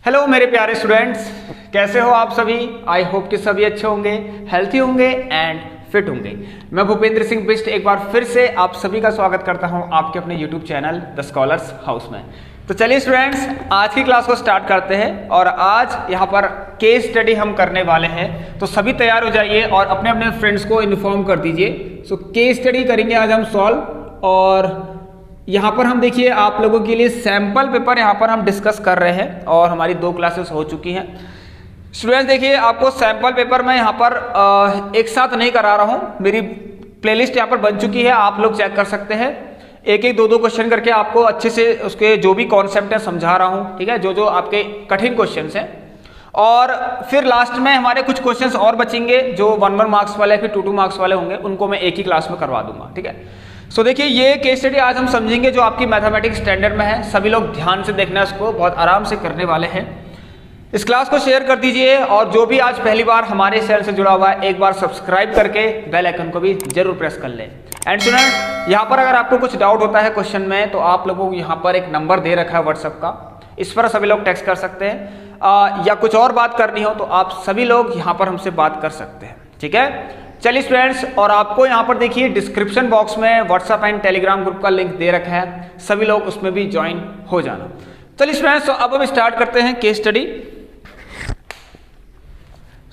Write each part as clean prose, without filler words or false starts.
Hello मेरे प्यारे students, कैसे हो आप सभी। आई होप कि सभी अच्छे होंगे, हेल्थी होंगे एंड फिट होंगे। मैं भूपेंद्र सिंह बिष्ट एक बार फिर से आप सभी का स्वागत करता हूं आपके अपने YouTube channel the scholars house में। तो चलिए स्टूडेंट्स, आज की क्लास को स्टार्ट करते हैं और आज यहाँ पर केस स्टडी हम करने वाले हैं। तो सभी तैयार हो जाइए और अपने अपने फ्रेंड्स को इन्फॉर्म कर दीजिए। सो केस स्टडी करेंगे आज हम सॉल्व, और यहाँ पर हम देखिए आप लोगों के लिए सैंपल पेपर यहाँ पर हम डिस्कस कर रहे हैं और हमारी 2 क्लासेस हो चुकी हैं। स्टूडेंट्स देखिए, आपको सैंपल पेपर मैं यहाँ पर एक साथ नहीं करा रहा हूँ, मेरी प्लेलिस्ट यहाँ पर बन चुकी है, आप लोग चेक कर सकते हैं। एक एक 2 क्वेश्चन करके आपको अच्छे से उसके जो भी कॉन्सेप्ट है समझा रहा हूँ, ठीक है, जो जो आपके कठिन क्वेश्चन हैं। और फिर लास्ट में हमारे कुछ क्वेश्चंस और बचेंगे जो 1 मार्क्स वाले फिर 2 मार्क्स वाले होंगे, उनको मैं एक ही क्लास में करवा दूंगा, ठीक है। सो देखिए, ये केस स्टडी आज हम समझेंगे जो आपकी मैथमेटिक्स स्टैंडर्ड में है। सभी लोग ध्यान से देखना, इसको बहुत आराम से करने वाले हैं। इस क्लास को शेयर कर दीजिए और जो भी आज पहली बार हमारे चैनल से जुड़ा हुआ है एक बार सब्सक्राइब करके बेल आइकन को भी जरूर प्रेस कर लें। एंड स्टूडेंट, यहाँ पर अगर आपको कुछ डाउट होता है क्वेश्चन में तो आप लोगों को यहाँ पर एक नंबर दे रखा है व्हाट्सएप का, इस पर सभी लोग टेक्स्ट कर सकते हैं। या कुछ और बात करनी हो तो आप सभी लोग यहाँ पर हमसे बात कर सकते हैं, ठीक है। चलिए स्टूडेंट्स, और आपको यहाँ पर देखिए डिस्क्रिप्शन बॉक्स में व्हाट्सएप एंड टेलीग्राम ग्रुप का लिंक दे रखा है, सभी लोग उसमें भी ज्वाइन हो जाना। चलिए स्टूडेंट्स, तो अब हम स्टार्ट करते हैं केस स्टडी।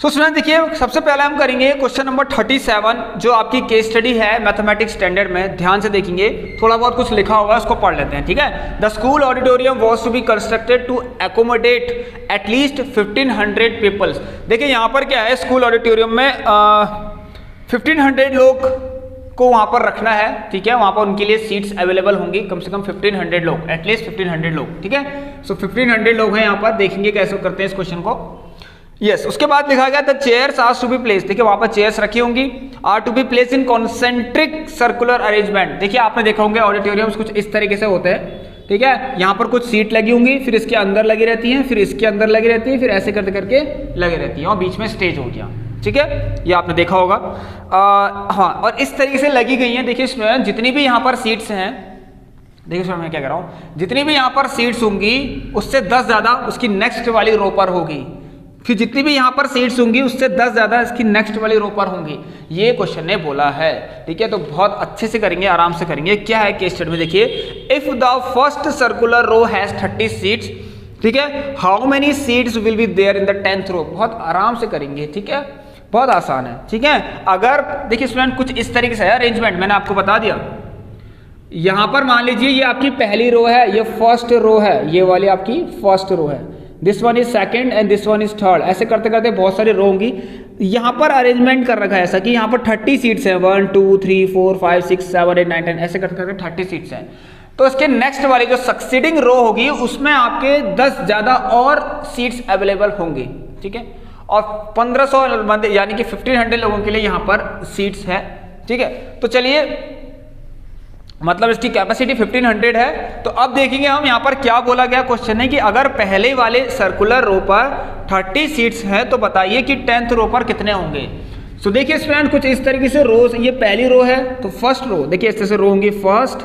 सो स्टूडेंट देखिए, सबसे पहले हम करेंगे क्वेश्चन नंबर 37 जो आपकी केस स्टडी है मैथमेटिक्स स्टैंडर्ड में। ध्यान से देखेंगे, थोड़ा बहुत कुछ लिखा होगा, उसको पढ़ लेते हैं, ठीक है। The school auditorium was to be constructed to accommodate at least 1500 peoples. देखिए यहाँ पर क्या है, स्कूल ऑडिटोरियम में 1500 लोग को वहां पर रखना है, ठीक है। वहां पर उनके लिए सीट्स अवेलेबल होंगी, कम से कम 1500 लोग, एटलीस्ट 1500 लोग, ठीक है। सो 1500 लोग हैं यहाँ पर, देखेंगे कैसे करते हैं इस क्वेश्चन को। यस, उसके बाद लिखा गया the chairs are to be place. देखिए वहां पर चेयर्स रखी होंगी, are to be place in concentric circular arrangement. देखिए आपने देखा होंगे ऑडिटोरियम्स कुछ इस तरीके से होते हैं, ठीक है। यहाँ पर कुछ सीट लगी होंगी, फिर इसके अंदर लगी रहती हैं, फिर इसके अंदर लगी रहती है, फिर ऐसे करते करके लगी रहती है और बीच में स्टेज हो गया, ठीक है। ये आपने देखा होगा। हाँ, और इस तरीके से लगी गई हैं। देखिए इसमें जितनी भी यहाँ पर सीट्स हैं, देखिए इसमें मैं क्या कर रहा हूँ, जितनी भी यहाँ पर सीट्स होंगी उससे 10 ज़्यादा उसकी नेक्स्ट वाली रो पर होगी, फिर जितनी भी यहाँ पर सीट्स होंगी उससे 10 ज़्यादा इसकी नेक्स्ट वाली रो पर होंगी। ये क्वेश्चन ने बोला है, ठीक है। तो बहुत अच्छे से करेंगे, आराम से करेंगे। क्या है केस स्टडी में, देखिए if the first circular row has 30 seats, ठीक है, how many seats will be there in the 10th row. बहुत आराम से करेंगे, ठीक है, बहुत आसान है, ठीक है। अगर देखिए स्टूडेंट कुछ इस तरीके से है अरेंजमेंट, मैंने आपको बता दिया। यहां पर मान लीजिए ये आपकी पहली रो है, ये फर्स्ट रो है, ये वाली आपकी फर्स्ट रो है, this one is second and this one is third. ऐसे करते करते बहुत सारी रो होंगी। यहां पर अरेंजमेंट कर रखा है ऐसा कि यहाँ पर 30 सीट्स हैं, 1 2 3 4 5 6 7 8 9 10, ऐसे करते करते 30 सीट्स हैं। तो इसके नेक्स्ट वाली जो सक्सीडिंग रो होगी उसमें आपके 10 ज्यादा और सीट्स अवेलेबल होंगी, ठीक है। और 1500 यानी कि 1500 लोगों के लिए यहाँ पर सीट्स है, ठीक है। तो चलिए, मतलब इसकी कैपेसिटी 1500 है। तो अब देखेंगे हम यहाँ पर क्या बोला गया क्वेश्चन है कि अगर पहले वाले सर्कुलर रो पर 30 सीट्स हैं तो बताइए कि 10th रो पर कितने होंगे। सो देखिए स्टूडेंट, कुछ इस तरीके से रोज, ये पहली रो है तो फर्स्ट रो, देखिए इस तरह से रो होंगी, फर्स्ट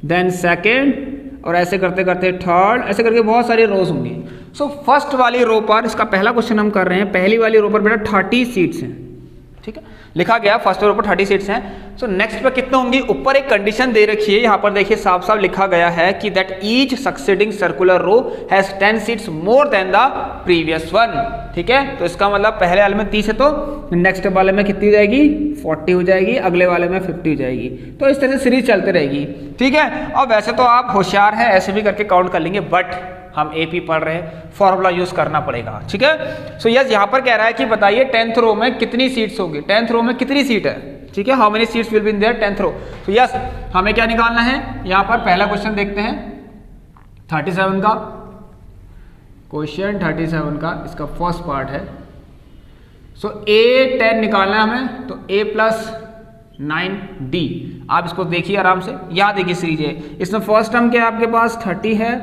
देन सेकेंड और ऐसे करते करते थर्ड, ऐसे करके बहुत सारी रोज होंगी। सो फर्स्ट वाली रो पर, इसका पहला क्वेश्चन हम कर रहे हैं, पहली वाली रो पर बेटा 30 सीट्स हैं, ठीक है, लिखा गया फर्स्ट रो पर 30 सीट्स हैं। सो नेक्स्ट पर कितने होंगी, ऊपर एक कंडीशन दे रखी है, यहाँ पर देखिए साफ साफ लिखा गया है कि that each succeeding circular row has 10 seats more than the previous one, ठीक है। तो इसका मतलब पहले वाले में 30 है तो नेक्स्ट वाले में कितनी हो जाएगी, 40 हो जाएगी, अगले वाले में 50 हो जाएगी। तो इस तरह से सीरीज चलते रहेगी, ठीक है। और वैसे तो आप होशियार हैं, ऐसे भी करके काउंट कर लेंगे, बट हम एपी पढ़ रहे हैं, फॉर्मूला यूज करना पड़ेगा, ठीक है। सो यस, यहाँ पर कह रहा है कि बताइए 10th रो में कितनी सीट्स होंगी, 10th रो में कितनी सीट है, ठीक है, how many seats will be in their 10th रो। तो यस, हमें क्या निकालना है, यहाँ पर पहला क्वेश्चन देखते हैं 37 का, क्वेश्चन 37 का इसका फर्स्ट पार्ट है। सो A10 निकालना है हमें, तो A + 9D। आप इसको देखिए आराम से, यहाँ देखिए सीरीज है, इसमें फर्स्ट टर्म क्या आपके पास 30 है,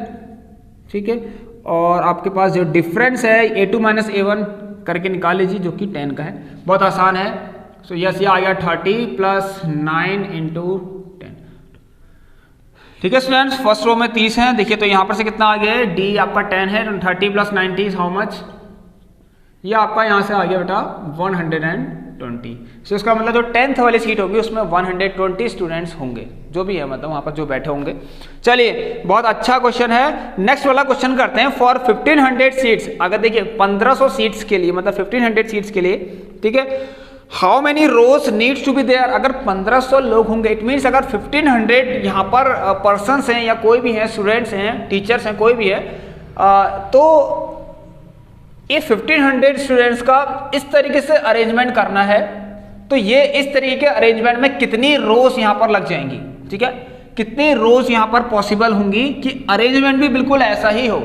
ठीक है, और आपके पास जो डिफरेंस है A2 - A1 करके निकाल लीजिए जो कि 10 का है, बहुत आसान है। सो यस, ये आ गया 30 + 9 × 10। ठीक है स्टूडेंट्स, फर्स्ट रो में 30 है। देखिए तो यहाँ पर से कितना आ गया है, डी आपका 10 है, 30 + 90 इज हाउ मच, ये आपका यहाँ से आ गया बेटा 120। सो इसका मतलब जो 10th वाली सीट होगी उसमें 120 स्टूडेंट्स होंगे, जो भी है मतलब वहाँ पर जो बैठे होंगे। चलिए बहुत अच्छा क्वेश्चन है। नेक्स्ट वाला क्वेश्चन करते हैं। फॉर 1500 सीट्स, अगर देखिए 1500 सीट्स के लिए मतलब 1500 सीट्स के लिए, ठीक है, how many rows needs to be there. अगर 1500 लोग होंगे, इट मीन्स अगर 1500 यहाँ पर पर्सनस हैं या कोई भी हैं, स्टूडेंट्स हैं, टीचर्स हैं, कोई भी है, तो ये 1500 स्टूडेंट्स का इस तरीके से अरेंजमेंट करना है, तो ये इस तरीके के अरेंजमेंट में कितनी रोज यहाँ पर लग जाएंगी, ठीक है, कितनी रोज यहाँ पर पॉसिबल होंगी कि अरेंजमेंट भी बिल्कुल ऐसा ही हो।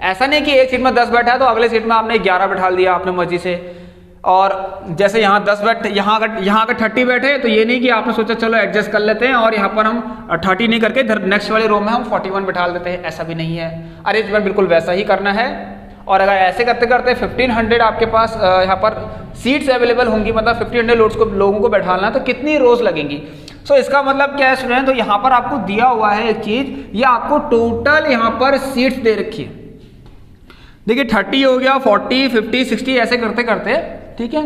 ऐसा नहीं कि एक सीट में 10 बैठा है तो अगले सीट में आपने 11 बैठा दिया आपने मर्जी से, और जैसे यहाँ 10 बैठे, यहाँ अगर 30 बैठे तो ये नहीं कि आपने सोचा चलो एडजस्ट कर लेते हैं और यहाँ पर हम 30 नहीं करके नेक्स्ट वाले रो में हम 41 बैठा देते हैं, ऐसा भी नहीं है। अरेंजमेंट बिल्कुल वैसा ही करना है। और अगर ऐसे करते करते 1500 आपके पास यहाँ पर सीट्स अवेलेबल होंगी, मतलब 1500 लोगों को बैठाना, तो कितनी रोज लगेंगी। सो इसका मतलब क्या है स्टूडेंट, तो यहाँ पर आपको दिया हुआ है एक चीज, ये आपको टोटल यहाँ पर सीट्स दे रखी है। देखिए 30 हो गया, 40, 50, 60 ऐसे करते करते, ठीक है,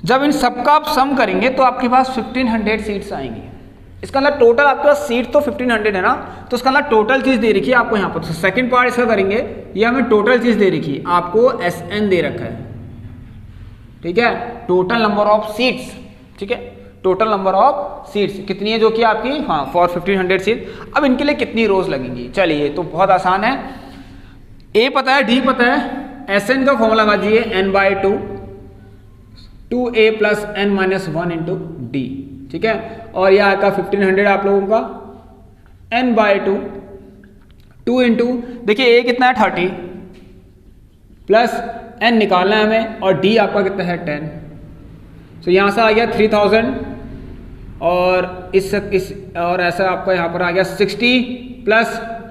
जब इन सबका आप सम करेंगे तो आपके पास 1500 सीट्स आएंगी। इसका मतलब टोटल आपके पास सीट तो 1500 है ना, तो इसका मतलब टोटल चीज दे रखी है आपको यहाँ पर। तो सेकंड पार्ट इसका करेंगे, ये हमें टोटल चीज दे रखी है, आपको SN दे रखा है, ठीक है, टोटल नंबर ऑफ सीट्स, ठीक है, टोटल नंबर ऑफ सीट्स कितनी है, जो कि आपकी हाँ फॉर 1500 सीट। अब इनके लिए कितनी रोज लगेंगी, चलिए तो बहुत आसान है, A पता है, D पता है, SN का फॉर्मूला लगाइए n/2, 2A + n-1 × D, ठीक है, और यह आएगा 1500 आप लोगों का n/2, 2 इंटू देखिए A कितना है 30 प्लस n निकालना है हमें, और D आपका कितना है 10। तो यहाँ से आ गया 3000, और इस और ऐसा आपका यहाँ पर आ गया 60 +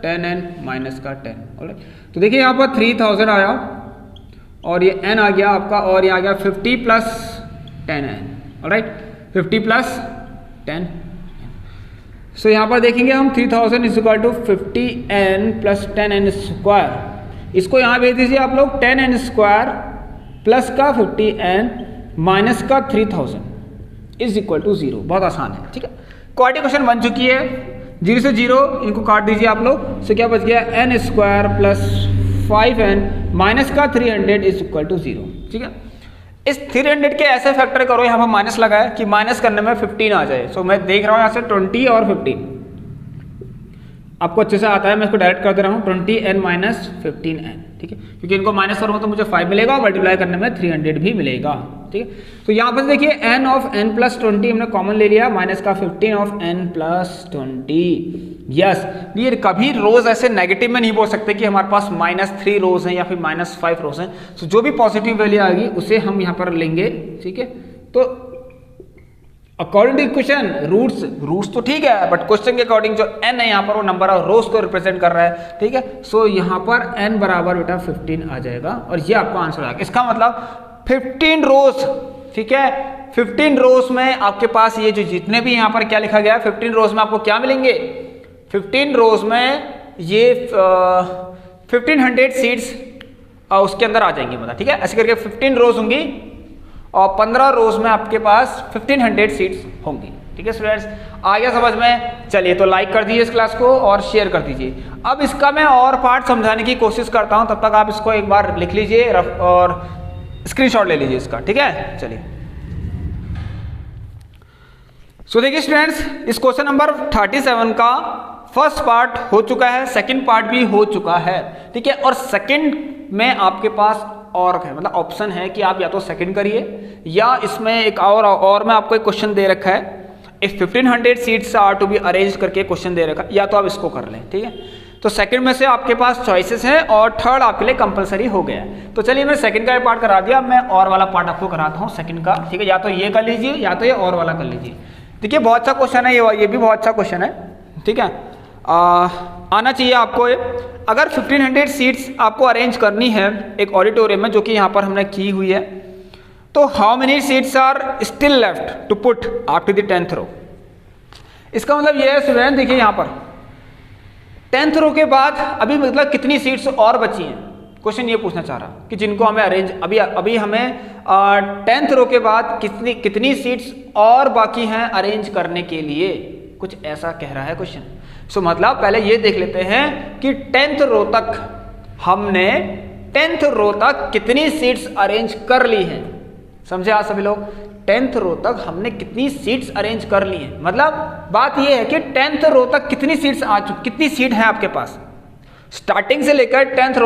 10n - 10। ऑलराइट, तो देखिए यहाँ पर 3000 आया, और ये n आ गया आपका, और ये आ गया 50 + 10n। ऑलराइट, 50 + 10। सो यहाँ पर देखेंगे हम 3000 = 50n + 10n²। इसको यहाँ भेज दीजिए आप लोग, 10n² प्लस का 50n माइनस का 3000 = 0। बहुत आसान है, ठीक है, क्वाड्रेटिक क्वेश्चन बन चुकी है। 0 से 0 इनको काट दीजिए आप लोग, सो क्या बच गया, n² + 5n माइनस का 300 = 0, ठीक है। इस 300 के ऐसे फैक्टर करो, यहाँ पर माइनस लगा है कि माइनस करने में 15 आ जाए। सो मैं देख रहा हूँ यहाँ से 20 और 15 आपको अच्छे से आता है, मैं इसको डायरेक्ट कर दे रहा हूँ 20n - 15n, ठीक है, क्योंकि इनको माइनस करूँगा तो मुझे 5 मिलेगा और मल्टीप्लाई करने में 300 भी मिलेगा, ठीक है। तो यहाँ पर देखिए n of n + 20 हमने कॉमन ले लिया, माइनस का 15 of n + 20। यस, ये कभी रोज ऐसे नेगेटिव में नहीं बोल सकते कि हमारे पास -3 रोज हैं या फिर -5 रोज हैं। तो जो भी पॉजिटिव वैल्यू आएगी उसे हम यहाँ पर लेंगे, ठीक है। तो अकॉर्डिंग टू इक्वेशन रूट्स तो ठीक है, बट क्वेश्चन के अकॉर्डिंग जो n है यहाँ पर वो नंबर ऑफ रोज को रिप्रेजेंट कर रहा है, ठीक है। सो यहाँ पर n बराबर बेटा 15 आ जाएगा, और ये आपका आंसर आएगा। इसका मतलब 15 रोज, ठीक है, 15 रोज में आपके पास ये जो जितने भी यहाँ पर क्या लिखा गया है, 15 रोज में आपको क्या मिलेंगे, 15 रोज में ये 1500 सीट्स उसके अंदर आ जाएंगी, मतलब ठीक है। ऐसे करके 15 रोज होंगी और 15 रोज में आपके पास 1500 सीट्स होंगी, ठीक है स्टूडेंट्स। आ गया समझ में? चलिए तो लाइक कर दीजिए इस क्लास को और शेयर कर दीजिए। अब इसका मैं और पार्ट समझाने की कोशिश करता हूं, तब तक आप इसको एक बार लिख लीजिए और स्क्रीनशॉट ले लीजिए इसका, ठीक है। चलिए सो देखिए स्टूडेंट्स, इस क्वेश्चन नंबर 37 का फर्स्ट पार्ट हो चुका है, सेकंड पार्ट भी हो चुका है, ठीक है। और सेकंड में आपके पास और है, मतलब ऑप्शन है कि आप या तो सेकंड करिए या इसमें एक और में आपको एक क्वेश्चन दे रखा है, if 1500 seats are to be arrange करके क्वेश्चन दे रखा है, या तो आप इसको कर लें, ठीक है। तो सेकंड में से आपके पास चॉइसेस हैं और थर्ड आपके लिए कंपलसरी हो गया है। तो चलिए मैं सेकंड का पार्ट करा दिया, मैं और वाला पार्ट आपको कराता हूँ सेकंड का, ठीक है। या तो ये कर लीजिए या तो ये और वाला कर लीजिए। देखिए बहुत अच्छा क्वेश्चन है ये भी बहुत अच्छा क्वेश्चन है, ठीक है। आना चाहिए आपको। अगर 1500 सीट्स आपको अरेंज करनी है एक ऑडिटोरियम में, जो कि यहाँ पर हमने की हुई है, तो how many seats are still left to put after the 10th row. इसका मतलब ये है स्टूडेंट, देखिए यहाँ पर 10th रो के बाद अभी मतलब कितनी सीट्स और बची हैं, क्वेश्चन ये पूछना चाह रहा कि जिनको हमें अरेंज अभी हमें 10th रो के बाद कितनी सीट्स और बाकी हैं अरेंज करने के लिए, कुछ ऐसा कह रहा है क्वेश्चन। सो मतलब पहले ये देख लेते हैं कि 10th रो तक हमने 10th रो तक कितनी सीट्स अरेंज कर ली हैं। समझे आप सभी लोग, 10th रो तक हमने कितनी सीट्स अरेंज कर ली हैं, मतलब बात ये है कि 10th रो तक कितनी सीट्स आ चुकी, कितनी सीट है आपके पास स्टार्टिंग से लेकर 10th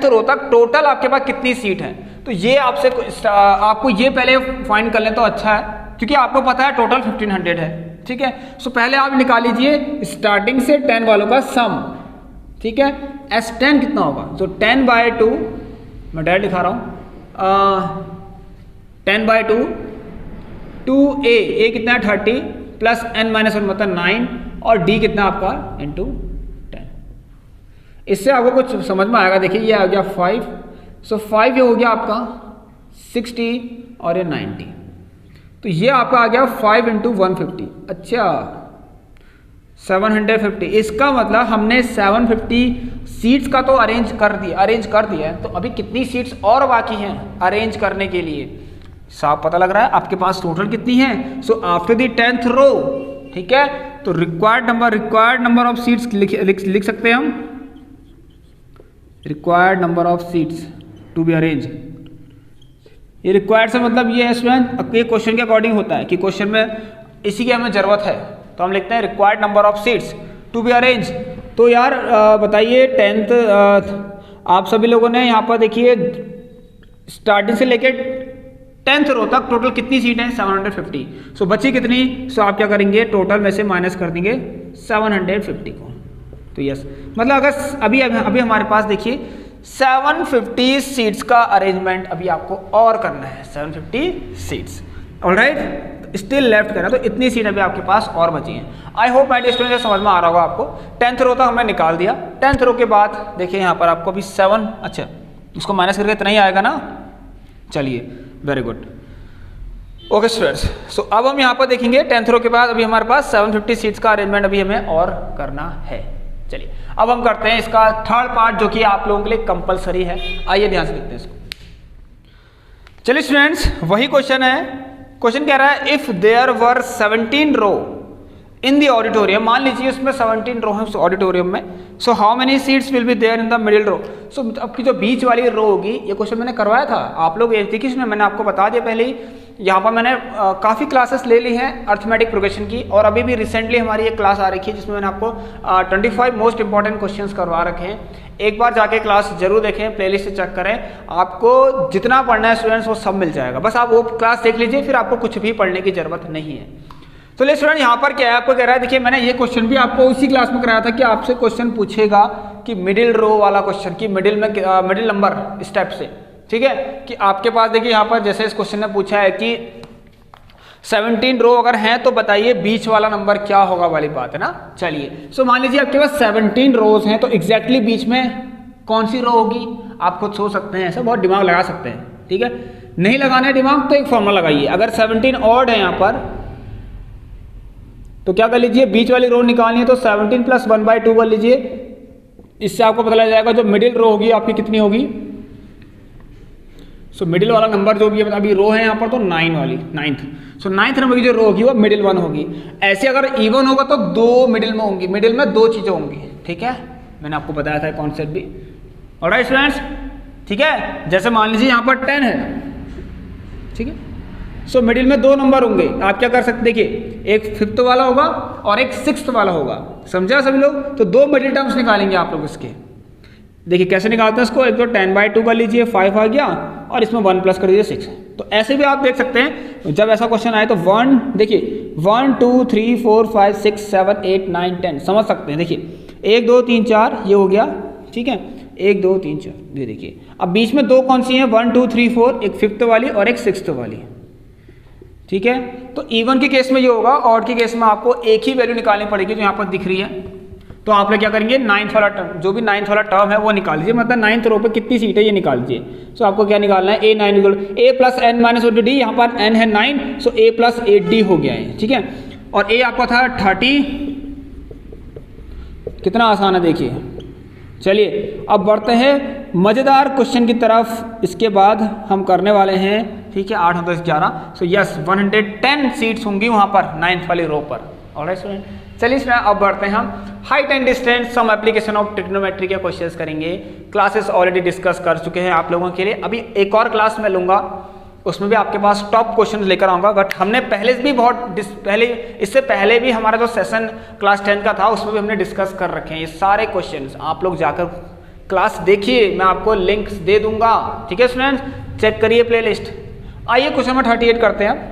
रो तक टोटल आपके पास कितनी सीट है। तो ये आपको ये पहले फाइंड कर लें तो अच्छा है, क्योंकि आपको पता है टोटल 1500 है। ठीक है, सो पहले आप निकाल लीजिए स्टार्टिंग से 10 वालों का सम। ठीक है, S10 कितना होगा, तो 10/2 मैं डायरेक्ट दिखा रहा हूँ, 10/2 2a कितना है 30 प्लस n-1 मतलब 9 और d कितना आपका इंटू 10। इससे आपको कुछ समझ में आएगा। देखिए ये आ गया 5, सो 5 ये हो गया आपका 60 और ये 90, तो ये आपका आ गया 5 × 150, अच्छा 750। इसका मतलब हमने 750 सीट्स का तो अरेंज कर दिया है, तो अभी कितनी सीट्स और बाकी हैं अरेंज करने के लिए, साफ पता लग रहा है आपके पास टोटल कितनी है। सो आफ्टर द 10th रो, ठीक है, तो रिक्वायर्ड नंबर ऑफ सीट्स लिख सकते हैं हम, required number of seats to be arrange. ये रिक्वायर्ड से मतलब ये है स्टूडेंट, ये क्वेश्चन के अकॉर्डिंग होता है कि क्वेश्चन में इसी की हमें ज़रूरत है, तो हम लिखते हैं required number of seats to be arrange. तो यार बताइए 10th आप सभी लोगों ने यहाँ पर देखिए स्टार्टिंग से लेकर 10th रो तक टोटल कितनी सीट है 750। सो बची कितनी, सो आप क्या करेंगे टोटल में से माइनस कर देंगे 750 को। तो यस, मतलब अगर अभी हमारे पास देखिए 750 सीट्स का अरेंजमेंट अभी आपको और करना है, 750 सीट्स। ऑलराइट, स्टिल लेफ्ट करना, तो इतनी सीट अभी आपके पास और बची हैं। I hope my dear student समझ में आ रहा होगा आपको। 10th रो तक हमने निकाल दिया। 10th रो के बाद देखिए यहाँ पर आपको अभी 7, अच्छा उसको माइनस करके इतना ही आएगा ना, चलिए वेरी गुड, ओके स्टूडेंट्स। सो अब हम यहाँ पर देखेंगे 10th रो के बाद अभी हमारे पास 750 सीट्स का अरेंजमेंट अभी हमें और करना है। चलिए अब हम करते हैं इसका थर्ड पार्ट, जो कि आप लोगों के लिए कंपलसरी है। आइए ध्यान से देखते हैं इसको। चलिए स्टूडेंट्स, वही क्वेश्चन है। क्वेश्चन कह रहा है if there were 17 row in the auditorium, मान लीजिए उसमें 17 रो है उस ऑडिटोरियम में, so how many seats will be there in the middle row. So अब की जो बीच वाली रो होगी, ये क्वेश्चन मैंने करवाया था, आप लोग देखिए इसमें मैंने आपको बता दिया पहले ही। यहाँ पर मैंने काफ़ी क्लासेस ले ली हैं अर्थमेटिक प्रोग्रेशन की, और अभी भी रिसेंटली हमारी एक क्लास आ रखी है जिसमें मैंने आपको 25 मोस्ट इंपॉर्टेंट क्वेश्चंस करवा रखे हैं। एक बार जाके क्लास जरूर देखें, प्लेलिस्ट से चेक करें, आपको जितना पढ़ना है स्टूडेंट्स वो सब मिल जाएगा। बस आप वो क्लास देख लीजिए, फिर आपको कुछ भी पढ़ने की जरूरत नहीं है। तो ले स्टूडेंट यहाँ पर क्या है, आपको कह रहा है, देखिए मैंने ये क्वेश्चन भी आपको उसी क्लास में कराया था कि आपसे क्वेश्चन पूछेगा कि मिडिल रो वाला क्वेश्चन, कि मिडिल नंबर स्टेप से, ठीक है, कि आपके पास देखिए यहाँ पर जैसे इस क्वेश्चन ने पूछा है कि 17 रो अगर हैं तो बताइए बीच वाला नंबर क्या होगा वाली बात है ना। चलिए सो मान लीजिए आपके पास 17 रोज हैं, तो एग्जैक्टली बीच में कौन सी रो होगी आप खुद सोच सकते हैं, ऐसा बहुत दिमाग लगा सकते हैं। ठीक है, नहीं लगाना है दिमाग तो एक फॉर्मूला लगाइए। अगर 17 ऑड है यहाँ पर तो क्या कर लीजिए, बीच वाली रो निकालनी है तो 17 + 1/2 कर लीजिए। इससे आपको पता लग जाएगा जो मिडिल रो होगी आपकी कितनी होगी। सो मिडिल वाला नंबर जो भी है, अभी रो है यहाँ पर तो 9 वाली, 9th। सो 9th नंबर की जो रो होगी वो मिडिल 1 होगी। ऐसे अगर इवन होगा तो 2 मिडिल में होंगी, मिडिल में 2 चीज़ें होंगी। ठीक है, मैंने आपको बताया था कॉन्सेप्ट भी। ऑलराइट स्टूडेंट्स, ठीक है, जैसे मान लीजिए यहाँ पर 10 है, ठीक है, सो मिडिल में 2 नंबर होंगे। आप क्या कर सकते, देखिए एक 5th वाला होगा और एक 6th वाला होगा। समझा सभी लोग, तो 2 मिडिल टर्म्स निकालेंगे आप लोग इसके। देखिए कैसे निकालते हैं इसको, एक तो 10/2 कर लीजिए, 5 आ गया, और इसमें 1 प्लस कर दीजिए 6। तो ऐसे भी आप देख सकते हैं, जब ऐसा क्वेश्चन आए तो 1, देखिए 1 2 3 4 5 6 7 8 9 10 समझ सकते हैं। देखिए 1 2 3 4 ये हो गया, ठीक है, 1 2 3 4 ये देखिए। अब बीच में 2 कौन सी हैं, 1 2 3 4, एक 5th वाली और एक 6th वाली। ठीक है, तो इवन के केस में ये होगा, ऑड के केस में आपको एक ही वैल्यू निकालनी पड़ेगी जो यहाँ पर दिख रही है। तो आप लोग क्या करेंगे, 9th वाला टर्म, जो भी 9th वाला टर्म है वो निकाल लीजिए, मतलब 9th रो पे कितनी सीट है ये निकाल लीजिए। सो आपको क्या निकालना है, a9 + n - 8d, यहाँ पर n है 9, सो a + 8d हो गया है। ठीक है, और a आपका था 30, कितना आसान है देखिए। चलिए अब बढ़ते हैं मज़ेदार क्वेश्चन की तरफ। इसके बाद हम करने वाले हैं, ठीक है, 8 10 11, सो यस 110 सीट्स होंगी वहाँ पर 9th वाली रो पर। ऑलराइट स्टूडेंट, चलिए इसमें अब बढ़ते हैं हम height and distance some application of trigonometry के क्वेश्चंस करेंगे। क्लासेस ऑलरेडी डिस्कस कर चुके हैं आप लोगों के लिए, अभी एक और क्लास में लूँगा, उसमें भी आपके पास टॉप क्वेश्चन लेकर आऊँगा। बट हमने पहले भी इससे पहले भी हमारा जो सेशन क्लास 10 का था उसमें भी हमने डिस्कस कर रखे हैं ये सारे क्वेश्चंस। आप लोग जाकर क्लास देखिए, मैं आपको लिंक्स दे दूंगा, ठीक है स्टूडेंट्स, चेक करिए प्लेलिस्ट। आइए क्वेश्चन नंबर 38 करते हैं।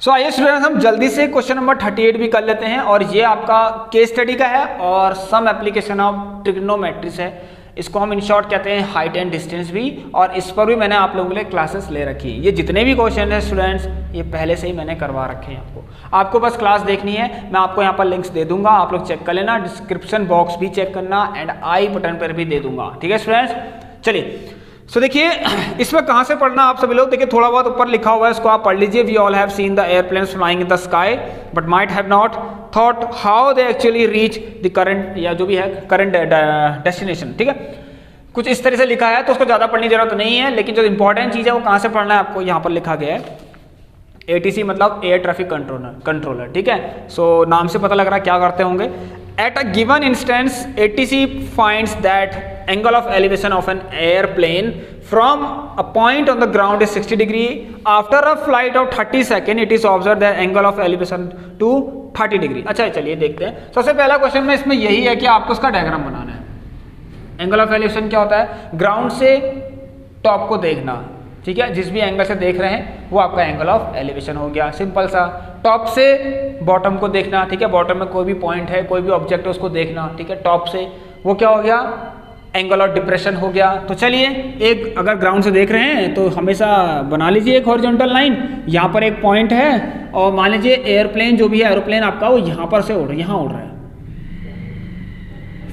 आइए स्टूडेंट्स हम जल्दी से क्वेश्चन नंबर 38 भी कर लेते हैं, और ये आपका केस स्टडी का है और सम एप्लीकेशन ऑफ ट्रिग्नोमेट्रीज है। इसको हम इन शॉर्ट कहते हैं हाइट एंड डिस्टेंस भी, और इस पर भी मैंने आप लोगों के लिए क्लासेस ले रखी है। ये जितने भी क्वेश्चन हैं स्टूडेंट्स ये पहले से ही मैंने करवा रखे हैं आपको बस क्लास देखनी है। मैं आपको यहाँ पर लिंक्स दे दूंगा, आप लोग चेक कर लेना, डिस्क्रिप्शन बॉक्स भी चेक करना एंड आई बटन पर भी दे दूंगा, ठीक है स्टूडेंट्स। चलिए देखिए इसमें कहाँ से पढ़ना आप सभी लोग, देखिए थोड़ा बहुत ऊपर लिखा हुआ है, इसको आप पढ़ लीजिए। We all have seen the airplanes flying in the sky but might have not thought how they actually reach the current, या जो भी है करंट डेस्टिनेशन, ठीक है, कुछ इस तरह से लिखा है, तो उसको ज़्यादा पढ़ने की जरूरत नहीं है। लेकिन जो इंपॉर्टेंट चीज़ है वो कहाँ से पढ़ना है आपको, यहाँ पर लिखा गया है ATC मतलब एयर ट्रैफिक कंट्रोलर, ठीक है। सो नाम से पता लग रहा है क्या करते होंगे। At a given instance, ATC finds that angle of elevation of an airplane from a point on the ground is 60 degree. After a flight of 30 seconds, it is observed that angle of elevation to 30 degree. अच्छा चलिए देखते हैं। सबसे पहला question में इसमें यही है कि आपको उसका डायग्राम बनाना है। एंगल ऑफ एलिवेशन क्या होता है, ग्राउंड से टॉप को देखना, ठीक है, जिस भी एंगल से देख रहे हैं वो आपका एंगल ऑफ एलिवेशन हो गया, सिंपल सा। टॉप से बॉटम को देखना, ठीक है, बॉटम में कोई भी पॉइंट है, कोई भी ऑब्जेक्ट है उसको देखना, ठीक है, टॉप से, वो क्या हो गया, एंगल ऑफ डिप्रेशन हो गया। तो चलिए एक अगर ग्राउंड से देख रहे हैं तो हमेशा बना लीजिए एक हॉरिजॉन्टल लाइन, यहाँ पर एक पॉइंट है और मान लीजिए एयरप्लेन जो भी है एरोप्लेन आपका वो यहाँ पर से उड़ रहा है, यहाँ उड़ रहा है,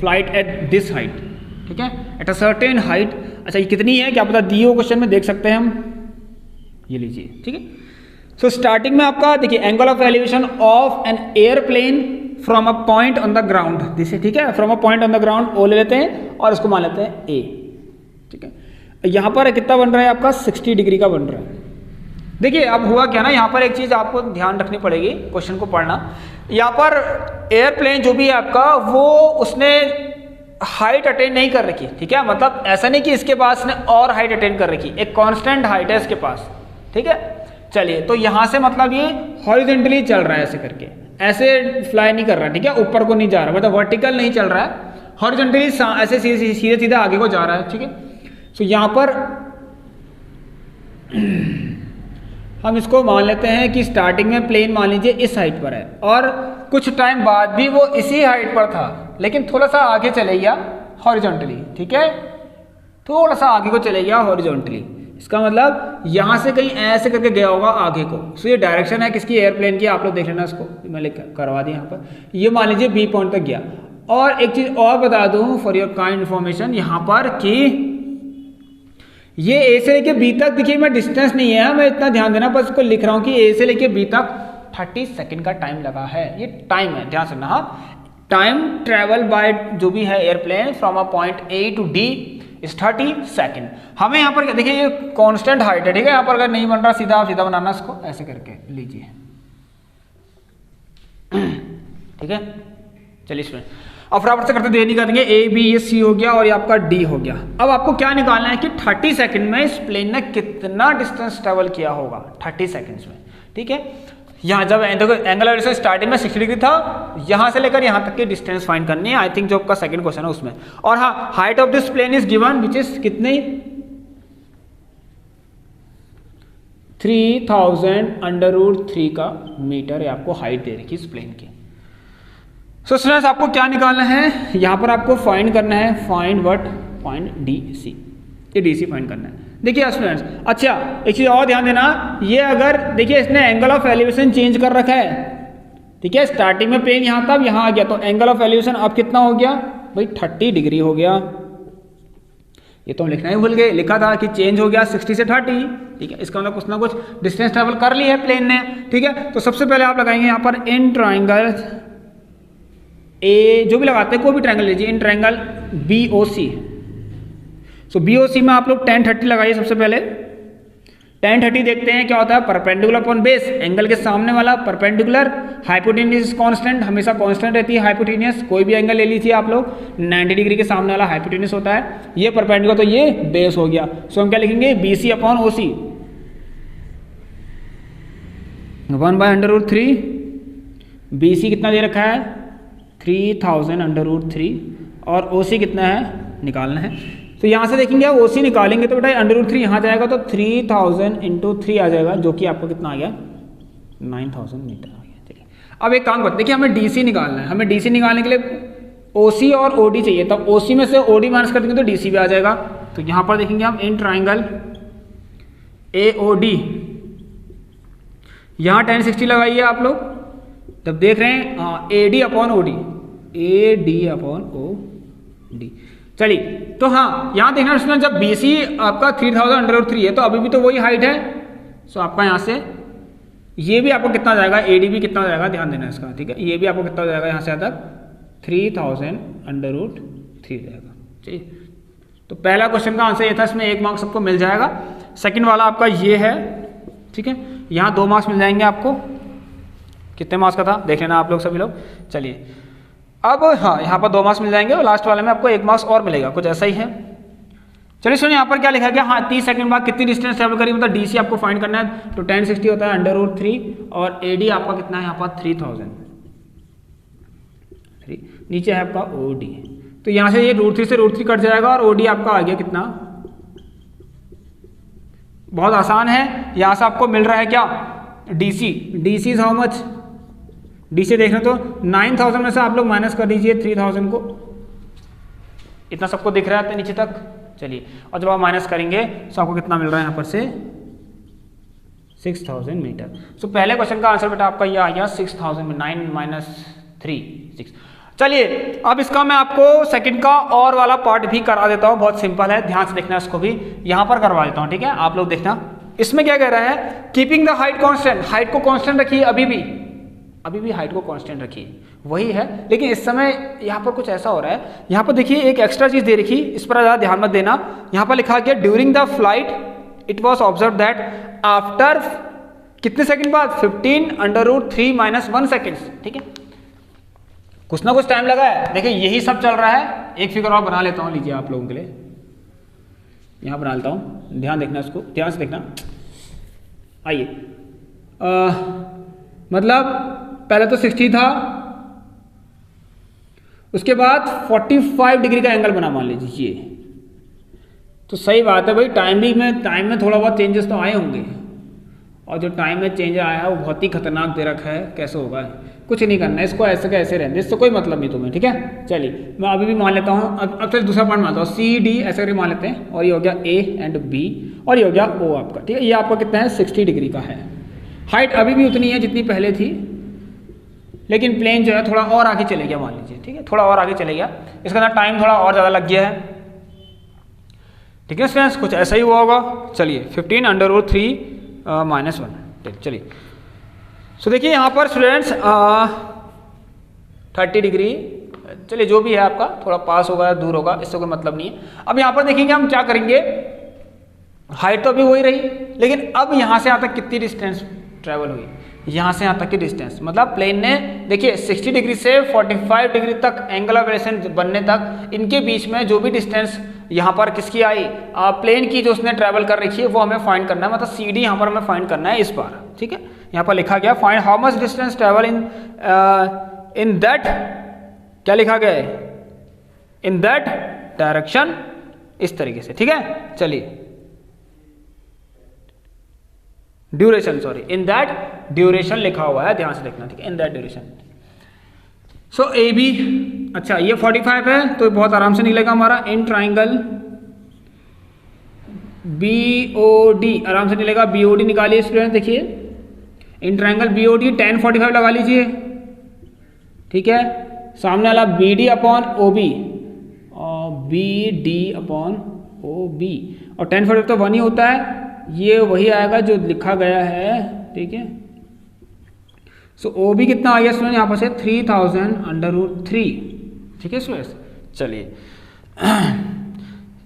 फ्लाइट एट दिस हाइट, ठीक है, एट अ सर्टेन हाइट। अच्छा ये कितनी है क्या पता, दिए हुए क्वेश्चन में देख सकते हैं हम, ये लीजिए, ठीक है। सो स्टार्टिंग में आपका देखिए angle of elevation of an airplane from a point on the ground, this ठीक है, from a point on the ground O ले लेते हैं और इसको मान लेते हैं ए, ठीक है। यहाँ पर कितना बन रहा है आपका 60 डिग्री का बन रहा है। देखिए अब हुआ क्या ना, यहाँ पर एक चीज़ आपको ध्यान रखनी पड़ेगी, क्वेश्चन को पढ़ना। यहाँ पर एयरप्लेन जो भी है आपका वो उसने हाइट अटेन नहीं कर रखी, ठीक है, मतलब ऐसा नहीं कि इसके पास ने और हाइट अटेन कर रखी, एक कांस्टेंट हाइट है इसके पास, ठीक है। चलिए तो यहाँ से मतलब ये हॉरिजॉन्टली चल रहा है ऐसे करके, ऐसे फ्लाई नहीं कर रहा, ठीक है, ऊपर को नहीं जा रहा, मतलब वर्टिकल नहीं चल रहा है, हॉरिजॉन्टली ऐसे सीधे सीधे आगे को जा रहा है, ठीक है। सो यहाँ पर हम इसको मान लेते हैं कि स्टार्टिंग में प्लेन मान लीजिए इस हाइट पर है और कुछ टाइम बाद भी वो इसी हाइट पर था, लेकिन थोड़ा सा आगे चले गया हॉरिजॉन्टली, ठीक है, थोड़ा सा आगे को चले गया हॉरिजॉन्टली। इसका मतलब यहाँ से कहीं ऐसे करके गया होगा आगे को। सो ये डायरेक्शन है किसकी, एयरप्लेन की, आप लोग देख लेना इसको, मैं करवा दिया यहाँ पर। ये मान लीजिए बी पॉइंट तक गया। और एक चीज़ और बता दूँ फॉर योर काइंड इन्फॉर्मेशन यहाँ पर कि ये ए से लेके बी तक, देखिए मैं डिस्टेंस नहीं है, मैं इतना ध्यान देना, बस इसको लिख रहा हूँ कि ए से लेके बी तक 30 सेकंड का टाइम लगा है, ये टाइम है, ध्यान से ना, टाइम ट्रेवल बाय जो भी है airplane from a point A to D is 30 second. हमें यहाँ पर देखिए ये कांस्टेंट हाइट है, ठीक है, यहाँ पर अगर नहीं बन रहा सीधा सीधा बनाना इसको ऐसे करके लीजिए, ठीक है। चलिए इसमें अब फटाफट से करते देर नहीं करेंगे, ए बी ये सी हो गया और ये आपका डी हो गया। अब आपको क्या निकालना है कि 30 सेकंड में इस प्लेन ने कितना डिस्टेंस ट्रेवल किया होगा 30 सेकंड्स में, ठीक है। यहाँ जब देखो एंगल ऑफ एलिवेशन स्टार्टिंग में 60 डिग्री था, यहाँ से लेकर यहाँ तक की डिस्टेंस फाइंड करनी है, आई थिंक जो आपका सेकंड क्वेश्चन है उसमें। और हाँ, height of this plane is given which is कितनी 3000√3 का मीटर है, आपको हाइट दे रखी इस प्लेन की। सो स्टूडेंट्स आपको क्या निकालना है, यहाँ पर आपको फाइंड करना है, find what, find D C, ये डी सी फाइंड करना है। देखिए स्टूडेंट्स, अच्छा एक चीज़ और ध्यान देना, ये अगर देखिए इसने एंगल ऑफ एलिवेशन चेंज कर रखा है, ठीक है, स्टार्टिंग में प्लेन यहाँ था, अब यहाँ आ गया, तो एंगल ऑफ एलिवेशन अब कितना हो गया भाई 30 डिग्री हो गया। ये तो हम लिखना ही भूल गए, लिखा था कि चेंज हो गया 60 से 30, ठीक है। इसका मतलब कुछ ना कुछ डिस्टेंस ट्रेवल कर ली है प्लेन ने, ठीक है। तो सबसे पहले आप लगाएंगे यहाँ पर इन ट्राइंगल ए, जो भी लगाते हैं कोई भी ट्राइंगल लीजिए, in triangle BOC। So BOC में आप लोग tan 30 लगाइए सबसे पहले। tan 30 देखते हैं क्या होता है, परपेंडिकुलर अपॉन बेस, एंगल के सामने वाला परपेंडिकुलर, हाइपोटेन्यूस कांस्टेंट, हमेशा कांस्टेंट रहती है हाइपोटेन्यूस, कोई भी एंगल ले लीजिए आप लोग, 90 डिग्री के सामने वाला हाइपोटेन्यूस होता है, ये परपेंडिकुलर, तो ये बेस हो गया। सो हम क्या लिखेंगे, BC अपॉन OC 1/√3। BC कितना दे रखा है 3000/√3 और OC कितना है निकालना है। तो यहाँ से देखेंगे आप OC निकालेंगे तो बेटा √3 यहाँ जाएगा तो 3000 × 3 आ जाएगा, जो कि आपको कितना आ गया 9000 मीटर आ गया। चलिए अब एक काम करते, देखिए हमें DC निकालना है, हमें DC निकालने के लिए OC और OD चाहिए, तब OC में से OD माइनस कर देंगे तो DC भी आ जाएगा। तो यहाँ पर देखेंगे हम इन ट्राइंगल AOD, यहाँ tan 60 लगाइए आप लोग, तब देख रहे हैं AD upon OD, AD upon OD। चलिए तो हाँ यहाँ देखना स्टूडेंट, जब BC आपका 3000/√3 है तो अभी भी तो वही हाइट है। सो आपका यहाँ से ये भी आपको कितना जाएगा, AD भी कितना जाएगा, ध्यान देना इसका, ठीक है। ये भी आपको कितना जाएगा यहाँ से यहाँ तक 3000/√3 जाएगा। ठीक, तो पहला क्वेश्चन का आंसर ये था, इसमें 1 मार्क्स सबको मिल जाएगा। सेकंड वाला आपका ये है, ठीक है, यहाँ 2 मार्क्स मिल जाएंगे आपको। कितने मार्क्स का था देख लेना आप लोग सभी लोग। चलिए अब हाँ यहाँ पर 2 मार्क्स मिल जाएंगे और लास्ट वाले में आपको 1 मार्क्स और मिलेगा, कुछ ऐसा ही है। चलिए सुनिए यहाँ पर क्या लिखा गया, हाँ 30 सेकंड बाद कितनी डिस्टेंस ट्रेवल करी, मतलब DC आपको फाइंड करना है। तो tan 60 होता है √3 और AD आपका कितना है यहाँ पर 3000, नीचे है आपका OD। तो यहाँ से ये √3 से √3 कट जाएगा और OD आपका आ गया कितना, बहुत आसान है। यहाँ से आपको मिल रहा है क्या DC is how much, DC देखना तो 9000 में से आप लोग माइनस कर दीजिए 3000 को, इतना सबको दिख रहा है नीचे तक। चलिए और जब आप माइनस करेंगे तो आपको कितना मिल रहा है यहाँ पर से 6000 मीटर। सो पहले क्वेश्चन का आंसर बेटा आपका ये आ गया 6000 में 9 - 3 6। चलिए अब इसका मैं आपको सेकंड का और वाला पार्ट भी करा देता हूँ, बहुत सिंपल है, ध्यान से देखना इसको भी, यहाँ पर करवा देता हूँ, ठीक है। आप लोग देखना इसमें क्या कह रहा है, keeping the height constant, height को कांस्टेंट रखिए, अभी भी हाइट को कांस्टेंट रखिए, वही है। लेकिन इस समय यहाँ पर कुछ ऐसा हो रहा है, यहाँ पर देखिए एक एक्स्ट्रा चीज दे रखी, इस पर ज़्यादा ध्यान मत देना। यहाँ पर लिखा गया during the flight it was observe that after कितने सेकंड बाद 15/√3 - 1 सेकेंड्स, ठीक है। कुछ ना कुछ टाइम लगा है, देखिए यही सब चल रहा है। एक फिगर और बना लेता हूँ, लीजिए आप लोगों के लिए, यहाँ बना लेता हूँ, ध्यान देखना इसको, ध्यान से देखना। आइए मतलब पहले तो 60 था, उसके बाद 45 डिग्री का एंगल बना, मान लीजिए। तो सही बात है भाई, टाइम में थोड़ा बहुत चेंजेस तो आए होंगे, और जो टाइम में चेंज आया है वो बहुत ही खतरनाक दे रखा है, कैसे होगा, कुछ नहीं करना, इसको ऐसे का ऐसे रहने, इससे कोई मतलब नहीं तुम्हें, ठीक है। चलिए मैं अभी भी मान लेता हूँ, अब तो दूसरा पॉइंट मानता हूँ, CD ऐसे करके मान लेते हैं, और ये हो गया A एंड B, और ये हो गया O आपका, ठीक है। ये आपका कितना है 60 डिग्री का है। हाइट अभी भी उतनी है जितनी पहले थी, लेकिन प्लेन जो है थोड़ा और आगे चले गया, मान लीजिए, ठीक है, थोड़ा और आगे चले गया, इसका अंदर टाइम थोड़ा और ज़्यादा लग गया है, ठीक है स्टूडेंट्स, कुछ ऐसा ही हुआ होगा। चलिए 15/√3 - 1, चलिए। सो देखिए यहाँ पर स्टूडेंट्स 30 डिग्री, चलिए जो भी है आपका, थोड़ा पास होगा दूर होगा, इससे कोई मतलब नहीं है। अब यहाँ पर देखेंगे हम क्या करेंगे, हाइट तो अभी वही रही, लेकिन अब यहाँ से यहाँ तक कितनी डिस्टेंस ट्रेवल हुई, यहाँ से यहाँ तक की डिस्टेंस, मतलब प्लेन ने देखिए 60 डिग्री से 45 डिग्री तक एंगल ऑफ वेरिएशन बनने तक, इनके बीच में जो भी डिस्टेंस यहाँ पर किसकी आई, प्लेन की जो उसने ट्रेवल कर रखी है, वो हमें फाइंड करना है, मतलब CD यहाँ पर हमें फाइंड करना है इस बार, ठीक है। यहाँ पर लिखा गया find how much distance travel in that, क्या लिखा गया है, इन दैट डायरेक्शन, इस तरीके से, ठीक है। चलिए duration, sorry in that duration लिखा हुआ है, ध्यान से देखना, ठीक है, in that duration. So AB, अच्छा ये 45 है तो बहुत आराम से निकलेगा हमारा। इन ट्राइंगल BOD आराम से निकलेगा, BOD निकालिए स्टूडेंट, देखिए इन ट्राइंगल BOD tan 45 लगा लीजिए, ठीक है। सामने वाला BD अपॉन OB और BD अपॉन ओ बी, और tan 45 तो 1 ही होता है, ये वही आएगा जो लिखा गया है, ठीक है। सो ओ बी कितना आ गया स्टूडेंट यहाँ पर से 3000√3, ठीक है स्टूडेंट्स। चलिए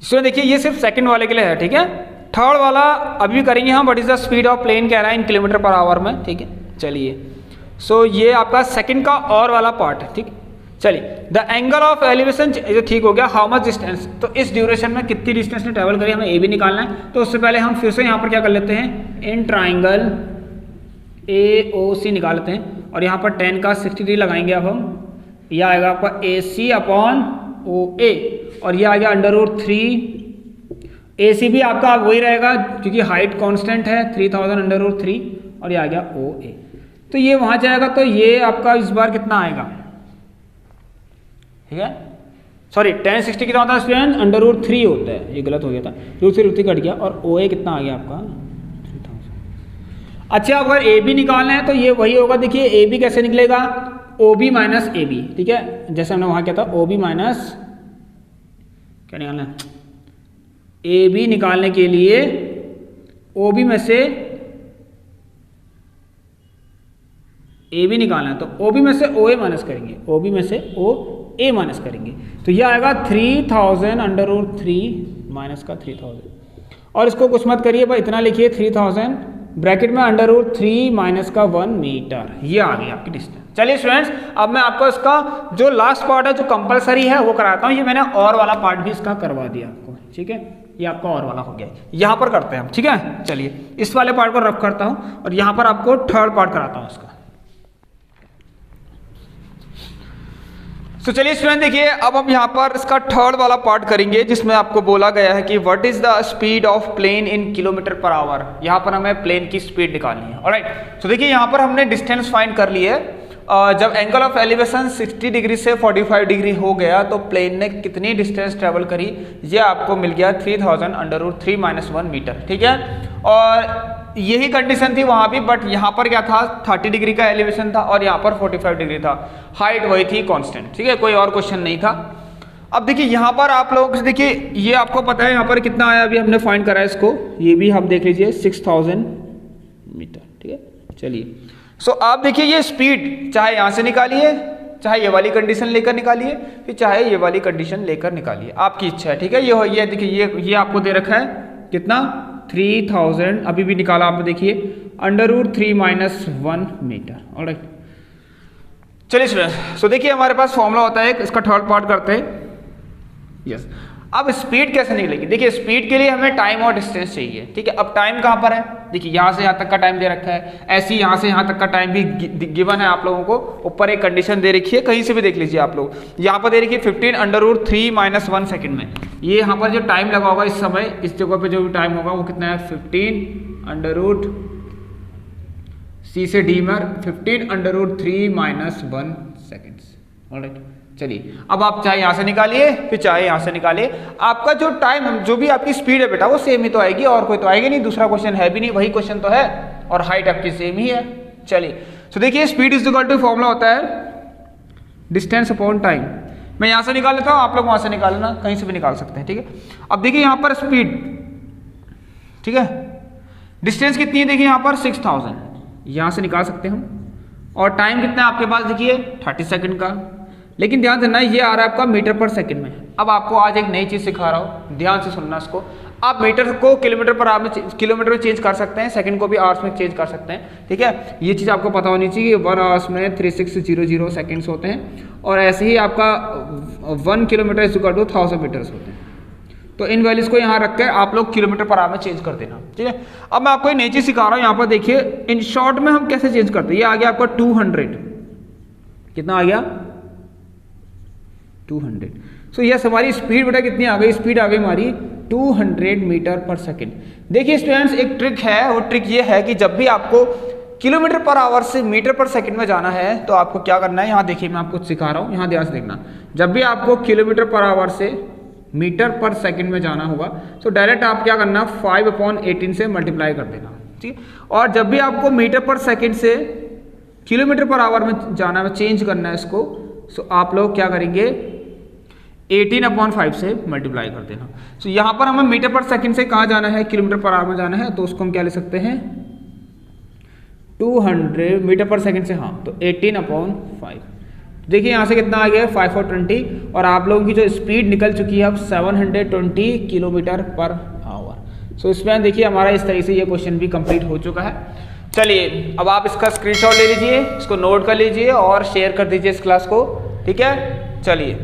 स्टूडेंट देखिए ये सिर्फ सेकंड वाले के लिए है, ठीक है। थर्ड वाला अभी करेंगे हम, what is the speed of plane कह रहा है इन किलोमीटर पर आवर में, ठीक है। चलिए सो ये आपका सेकंड का और वाला पार्ट है, ठीक। चलिए द एंगल ऑफ एलिवेशन ये ठीक हो गया, हाउ मच डिस्टेंस, तो इस ड्यूरेशन में कितनी डिस्टेंस ने ट्रेवल करी, हमें ए भी निकालना है। तो उससे पहले हम फिर से यहाँ पर क्या कर लेते हैं, इन ट्राइंगल ए ओ सी निकाल लेते हैं, और यहाँ पर 10 का 60 डिग्री लगाएंगे अब हम, यह आएगा आपका ए सी अपॉन ओ ए, और यह आ गया √3, ए सी भी आपका वही रहेगा क्योंकि हाइट कांस्टेंट है 3000√3, और ये आ गया ओ ए। तो ये वहाँ जाएगा, तो ये आपका इस बार कितना आएगा, ठीक है। सॉरी tan 60 कितना होता है स्टूडेंट, √3 होता है, ये गलत हो गया था, √3 कट गया, और ओ ए कितना आ गया आपका 3000। अच्छा अगर ए बी निकालना है तो ये वही होगा, देखिए ए बी कैसे निकलेगा, O B minus A B, ठीक है। जैसे हमने वहाँ किया था ओ बी माइनस क्या निकालना है, ए बी निकालने के लिए ओ बी में से ए बी निकालना है, तो ओ बी में से ओ ए माइनस करेंगे, ओ बी में से ओ ए माइनस करेंगे, तो यह आएगा 3000√3 माइनस का 3000, और इसको कुछ मत करिए भाई, इतना लिखिए 3000 ब्रैकेट में √3 माइनस का 1 मीटर, ये आ गई आपकी डिस्टेंस। चलिए स्टूडेंट्स अब मैं आपको इसका जो लास्ट पार्ट है जो कंपलसरी है वो कराता हूँ, ये मैंने और वाला पार्ट भी इसका करवा दिया आपको, ठीक है। ये आपका और वाला हो गया, यहाँ पर करते हैं हम, ठीक है। चलिए इस वाले पार्ट को रफ करता हूँ, और यहाँ पर आपको थर्ड पार्ट कराता हूँ इसका। तो चलिए स्टूडेंट देखिए अब हम यहाँ पर इसका थर्ड वाला पार्ट करेंगे, जिसमें आपको बोला गया है कि what is the speed of plane in kilometre per hour. यहाँ पर हमें प्लेन की स्पीड निकालनी है, ऑलराइट। तो देखिए यहाँ पर हमने डिस्टेंस फाइंड कर ली है, जब एंगल ऑफ एलिवेशन 60 डिग्री से 45 डिग्री हो गया तो प्लेन ने कितनी डिस्टेंस ट्रेवल करी, ये आपको मिल गया 3000√3 माइनस 1 मीटर, ठीक है। और यही कंडीशन थी वहां भी, बट यहाँ पर क्या था 30 डिग्री का एलिवेशन था, और यहाँ पर 45 डिग्री था, हाइट वही थी कांस्टेंट, ठीक है, कोई और क्वेश्चन नहीं था। अब देखिए यहाँ पर आप लोग देखिए, ये आपको पता है यहाँ पर कितना आया, अभी हमने फाइंड करा है इसको, ये भी आप देख लीजिए 6000 मीटर, ठीक है। चलिए सो आप देखिए ये स्पीड चाहे यहाँ से निकालिए, चाहे ये वाली कंडीशन लेकर निकालिए, फिर चाहे ये वाली कंडीशन लेकर निकालिए, आपकी इच्छा है, ठीक है। ये देखिए ये आपको दे रखा है कितना 3000, अभी भी निकाला आपने देखिए √3 माइनस 1 मीटर, ऑलराइट। चलिए स्टूडेंट सो देखिए हमारे पास फॉर्मूला होता है, इसका थर्ड पार्ट करते हैं, यस। अब स्पीड कैसे निकलेगी, देखिए स्पीड के लिए हमें टाइम और डिस्टेंस चाहिए, ठीक है। अब टाइम कहाँ पर है, देखिए यहाँ से यहाँ तक का टाइम दे रखा है, ऐसे ही यहाँ से यहाँ तक का टाइम भी गिवन है आप लोगों को, ऊपर एक कंडीशन दे रखी है, कहीं से भी देख लीजिए आप लोग, यहाँ पर दे रखी है 15√3 माइनस 1 सेकेंड में, ये यहाँ पर जो टाइम लगा होगा इस समय इस जगह पे जो भी टाइम होगा वो कितना है 15√C से D में 15√3 माइनस 1 सेकेंड्स, ऑलराइट। चलिए अब आप चाहे यहाँ से निकालिए फिर चाहे यहाँ से निकालिए, आपका जो टाइम जो भी आपकी स्पीड है बेटा वो सेम ही तो आएगी, और कोई तो आएगी नहीं, दूसरा क्वेश्चन है भी नहीं, वही क्वेश्चन तो है, और हाइट आपकी सेम ही है। चलिए तो देखिए speed is equal to formula होता है डिस्टेंस अपॉन टाइम, मैं यहाँ से निकाल लेता हूँ, आप लोग वहाँ से निकाल लेना, कहीं से भी निकाल सकते हैं, ठीक है। अब देखिए यहाँ पर स्पीड, ठीक है, डिस्टेंस कितनी है, देखिए यहाँ पर 6000, यहाँ से निकाल सकते हैं हम, और टाइम कितना है आपके पास देखिए 30 सेकंड का, लेकिन ध्यान देना ये आ रहा है आपका मीटर पर सेकंड में। अब आपको आज एक नई चीज़ सिखा रहा हूँ, ध्यान से सुनना इसको, आप मीटर को किलोमीटर पर आवर में किलोमीटर में चेंज कर सकते हैं, सेकंड को भी आवर्स में चेंज कर सकते हैं, ठीक है। ये चीज़ आपको पता होनी चाहिए, 1 आवर्स में 3600 सेकेंड्स होते हैं, और ऐसे ही आपका 1 kilometre is equal to 1000 metres होते हैं। तो इन वैल्यूज को यहाँ रख कर आप लोग किलोमीटर पर आवर में चेंज कर देना, ठीक है। अब मैं आपको एक नई चीज़ सिखा रहा हूँ, यहाँ पर देखिए इन शॉर्ट में हम कैसे चेंज करते हैं। ये आ गया आपका 200, कितना आ गया 200। सो यस हमारी स्पीड बेटा कितनी आ गई, स्पीड आ गई हमारी 200 मीटर पर सेकेंड। देखिए स्टूडेंट्स एक ट्रिक है, वो ट्रिक ये है कि जब भी आपको किलोमीटर पर आवर से मीटर पर सेकंड में जाना है तो आपको क्या करना है, यहाँ देखिए मैं आपको सिखा रहा हूँ, यहाँ ध्यान से देखना। जब भी आपको किलोमीटर पर आवर से मीटर पर सेकंड में जाना होगा तो डायरेक्ट आप क्या करना 5/18 से मल्टीप्लाई कर देना, ठीक है। और जब भी आपको मीटर पर सेकंड से किलोमीटर पर आवर में जाना है, चेंज करना है इसको, तो आप लोग क्या करेंगे 18/5 से मल्टीप्लाई कर देना। तो यहाँ पर हमें मीटर पर सेकंड से कहाँ जाना है, किलोमीटर पर आवर में जाना है, तो उसको हम क्या ले सकते हैं 200 मीटर पर सेकंड से, हाँ तो 18/5। देखिए यहाँ से कितना आ गया 5 और 20, और आप लोगों की जो स्पीड निकल चुकी है अब 720 किलोमीटर पर आवर। सो इसमें देखिए हमारा इस तरीके से ये क्वेश्चन भी कंप्लीट हो चुका है। चलिए अब आप इसका स्क्रीनशॉट ले लीजिए, इसको नोट कर लीजिए और शेयर कर दीजिए इस क्लास को, ठीक है। चलिए।